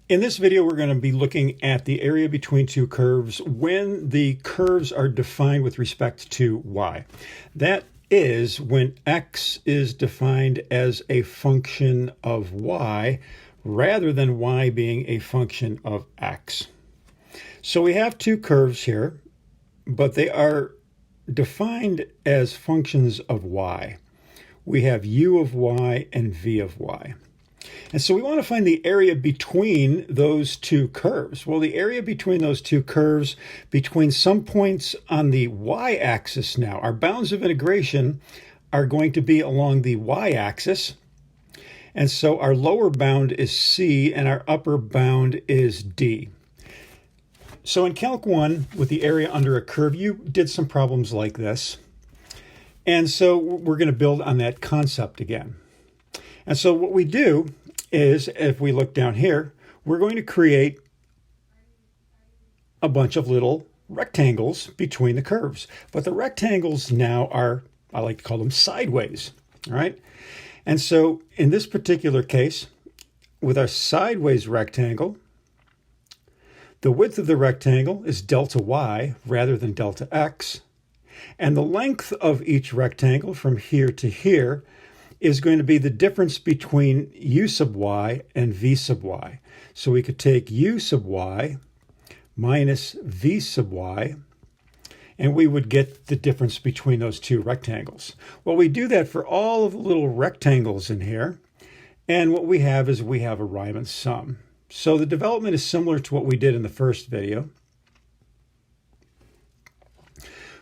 In this video, we're going to be looking at the area between two curves when the curves are defined with respect to y. That is when x is defined as a function of y rather than y being a function of x. So we have two curves here, but they are defined as functions of y. We have u of y and v of y. And so we want to find the area between those two curves. Well, the area between those two curves, between some points on the y-axis now, our bounds of integration are going to be along the y-axis. And so our lower bound is c and our upper bound is d. So in Calc 1, with the area under a curve, you did some problems like this. And so we're going to build on that concept again. And so what we do is, if we look down here, we're going to create a bunch of little rectangles between the curves. But the rectangles now are, I like to call them sideways, all right? And so in this particular case, with our sideways rectangle, the width of the rectangle is delta y rather than delta x. And the length of each rectangle from here to here is going to be the difference between u sub y and v sub y. So we could take u sub y minus v sub y, and we would get the difference between those two rectangles. Well, we do that for all of the little rectangles in here, and what we have is we have a Riemann sum. So the development is similar to what we did in the first video.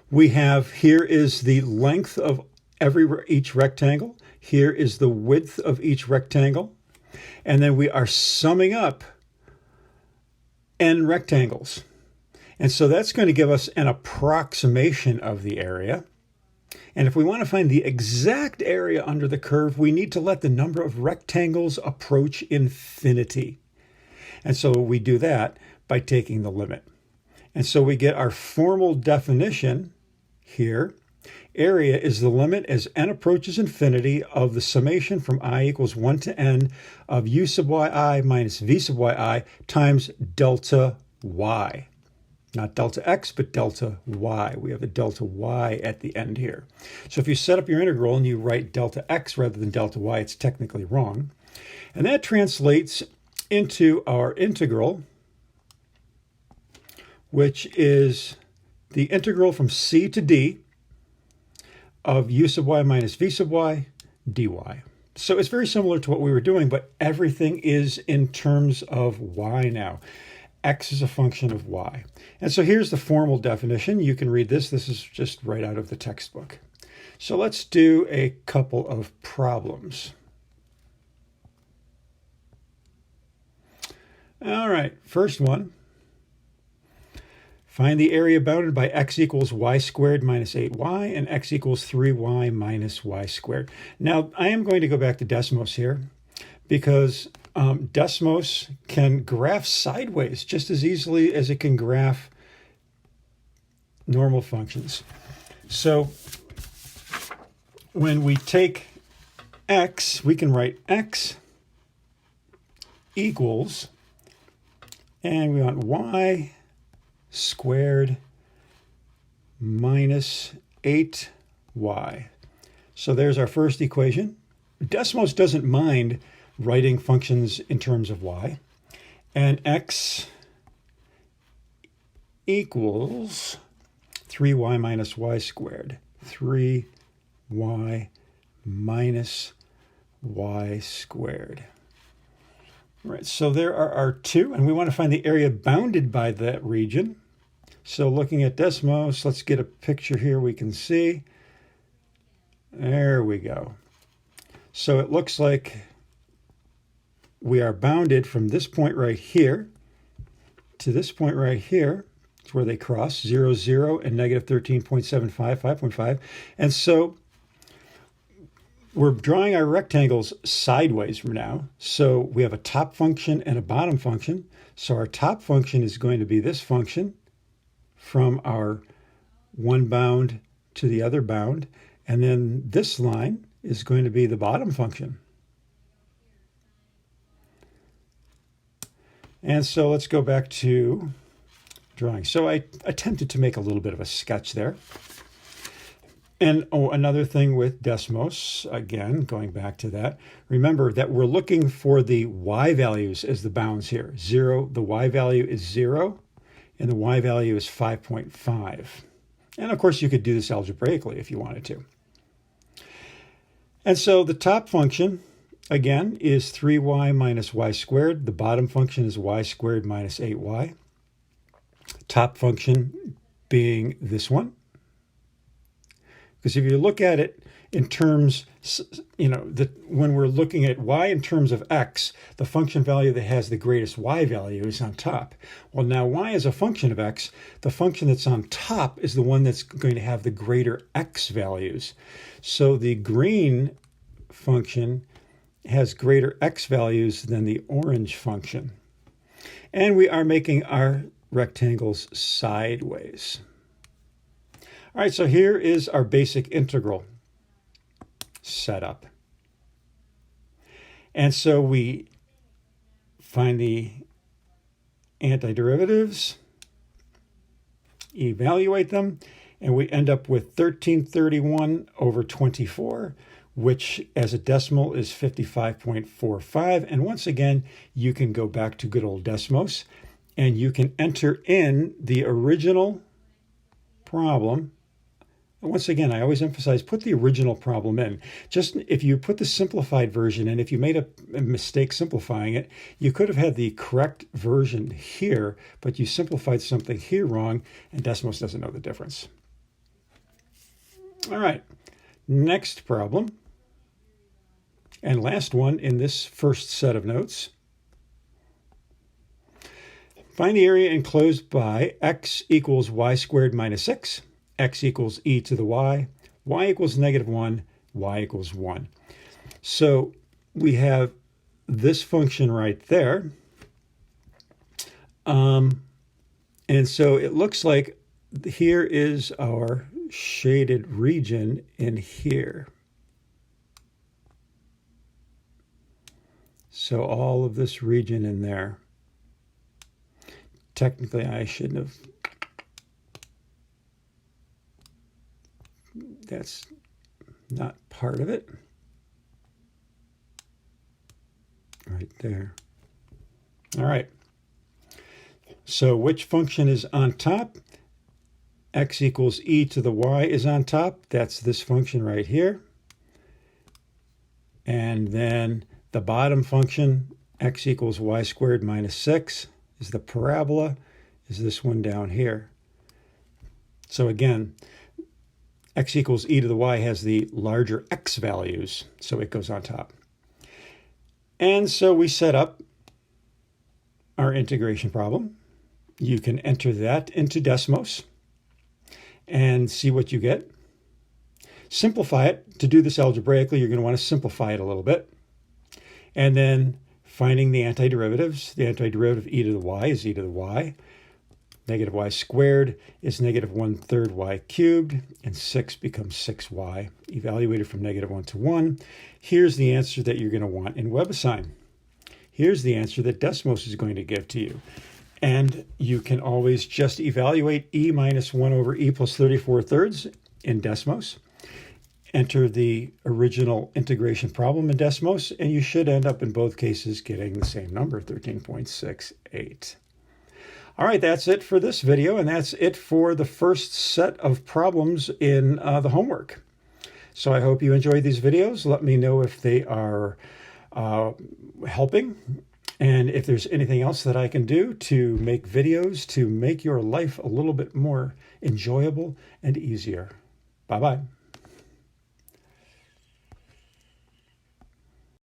We have, here is the length of each rectangle. Here is the width of each rectangle. And then we are summing up n rectangles. And so that's going to give us an approximation of the area. And if we want to find the exact area under the curve, we need to let the number of rectangles approach infinity. And so we do that by taking the limit. And so we get our formal definition here. Area is the limit as n approaches infinity of the summation from I equals 1 to n of u sub yi minus v sub yi times delta y. Not delta x, but delta y. We have a delta y at the end here. So if you set up your integral and you write delta x rather than delta y, it's technically wrong. And that translates into our integral, which is the integral from c to d of u sub y minus v sub y dy. So it's very similar to what we were doing, but everything is in terms of y now. X is a function of y. And so here's the formal definition. You can read this. This is just right out of the textbook. So let's do a couple of problems. All right, first one. Find the area bounded by x equals y squared minus 8y and x equals 3y minus y squared. Now, I am going to go back to Desmos here because Desmos can graph sideways just as easily as it can graph normal functions. So when we take x, we can write x equals, and we want y squared minus 8y. So there's our first equation. Desmos doesn't mind writing functions in terms of y. And x equals 3y minus y squared. 3y minus y squared. All right, so there are our two, and we want to find the area bounded by that region. So looking at Desmos, let's get a picture here we can see. There we go. So it looks like we are bounded from this point right here to this point right here. It's where they cross, 0, 0, and negative 13.75, 5.5. And so we're drawing our rectangles sideways from now. So we have a top function and a bottom function. So our top function is going to be this function from our one bound to the other bound. And then this line is going to be the bottom function. And so let's go back to drawing. So I attempted to make a little bit of a sketch there. And another thing with Desmos, again, going back to that, remember that we're looking for the y values as the bounds here. 0, the y value is 0, and the y value is 5.5. And of course, you could do this algebraically if you wanted to. And so the top function, again, is 3y minus y squared. The bottom function is y squared minus 8y. Top function being this one. Because if you look at it in terms, when we're looking at y in terms of x, the function value that has the greatest y value is on top. Well, now y is a function of x. The function that's on top is the one that's going to have the greater x values. So the green function has greater x values than the orange function. And we are making our rectangles sideways. All right, so here is our basic integral setup. And so we find the antiderivatives, evaluate them, and we end up with 1331 over 24, which as a decimal is 55.45. And once again, you can go back to good old Desmos, and you can enter in the original problem. Once again, I always emphasize, put the original problem in. Just if you put the simplified version in, if you made a mistake simplifying it, you could have had the correct version here, but you simplified something here wrong, and Desmos doesn't know the difference. All right, next problem, and last one in this first set of notes. Find the area enclosed by x equals y squared minus 6. X equals e to the y equals -1, y equals 1. So we have this function right there. And so it looks like here is our shaded region in here. So all of this region in there. Technically, I shouldn't have. That's not part of it. Right there. All right. So which function is on top? X equals e to the y is on top. That's this function right here. And then the bottom function, x equals y squared minus 6, is the parabola, is this one down here. So again, x equals e to the y has the larger x values, so it goes on top. And so we set up our integration problem. You can enter that into Desmos and see what you get. Simplify it. To do this algebraically, you're going to want to simplify it a little bit. And then finding the antiderivatives. The antiderivative e to the y is e to the y. Negative y squared is -1/3 y cubed, and 6 becomes 6y. Evaluated from -1 to 1. Here's the answer that you're going to want in WebAssign. Here's the answer that Desmos is going to give to you. And you can always just evaluate e minus 1 over e plus 34/3 in Desmos. Enter the original integration problem in Desmos, and you should end up in both cases getting the same number, 13.68. All right, that's it for this video, and that's it for the first set of problems in the homework. So I hope you enjoyed these videos. Let me know if they are helping, and if there's anything else that I can do to make videos to make your life a little bit more enjoyable and easier. Bye-bye.